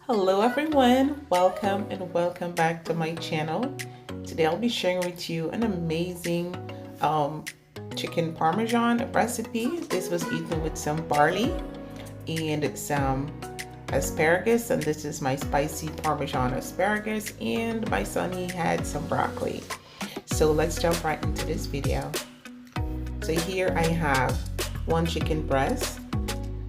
Hello everyone, welcome and welcome back to my channel. Today I'll be sharing with you an amazing chicken parmesan recipe. This was eaten with some barley and some asparagus, and this is my spicy parmesan asparagus, and my son, he had some broccoli. So let's jump right into this video. So here I have one chicken breast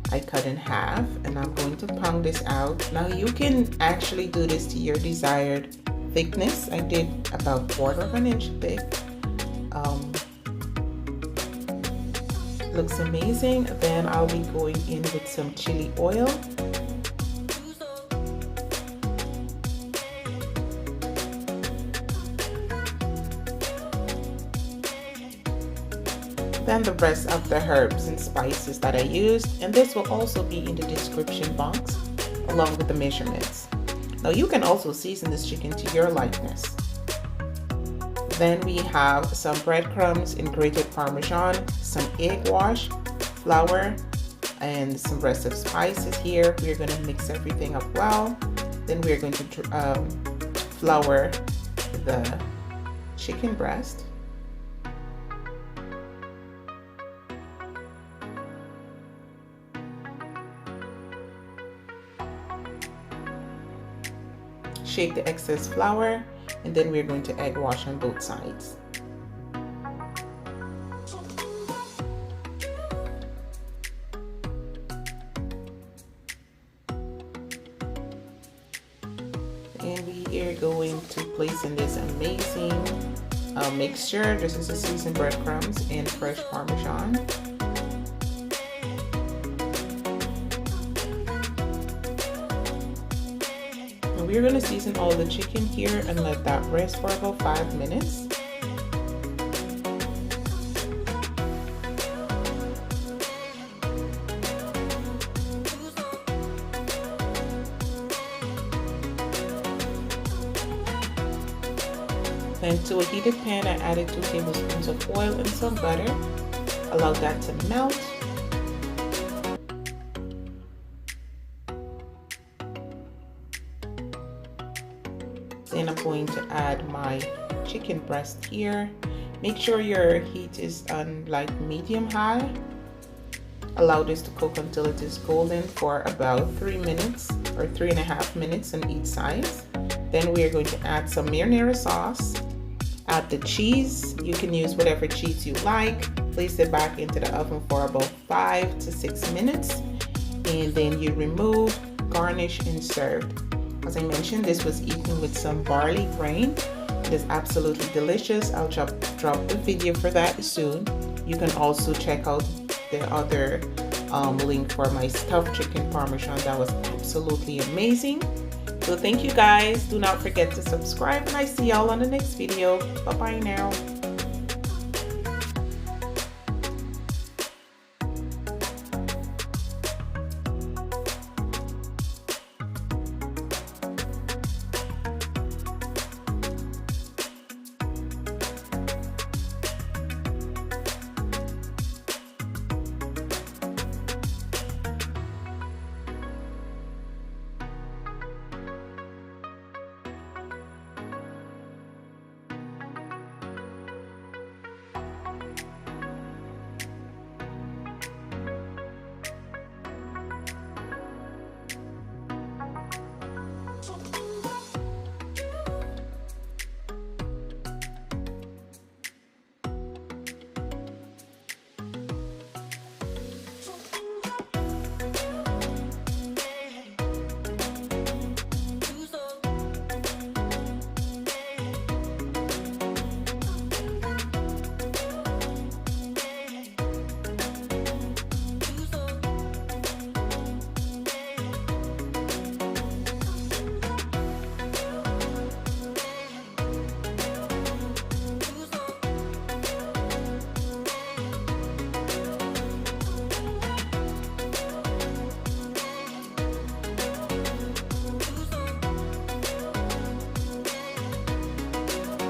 I cut in half, and I'm going to pound this out. Now you can actually do this to your desired thickness. I did about 1/4 of an inch thick. Looks amazing. Then I'll be going in with some chili oil. Then the rest of the herbs and spices that I used, and this will also be in the description box along with the measurements. Now you can also season this chicken to your likeness. Then we have some breadcrumbs and grated parmesan, some egg wash, flour, and some rest of spices here. We're going to mix everything up well. Then we're going to flour the chicken breast. Shake the excess flour, and then we're going to egg wash on both sides. And we are going to place in this amazing mixture. This is the seasoned breadcrumbs and fresh parmesan. We're going to season all the chicken here and let that rest for about 5 minutes. Then to a heated pan, I added 2 tablespoons of oil and some butter. Allow that to melt. Then I'm going to add my chicken breast here. Make sure your heat is on like medium high. Allow this to cook until it is golden for about 3 minutes or 3.5 minutes on each side. Then we are going to add some marinara sauce. Add the cheese. You can use whatever cheese you like. Place it back into the oven for about 5 to 6 minutes. And then you remove, garnish, and serve. As I mentioned, this was eaten with some barley grain. It is absolutely delicious. I'll drop the video for that soon. You can also check out the other link for my stuffed chicken parmesan. That was absolutely amazing. So thank you guys. Do not forget to subscribe, and I see y'all on the next video. Bye bye now.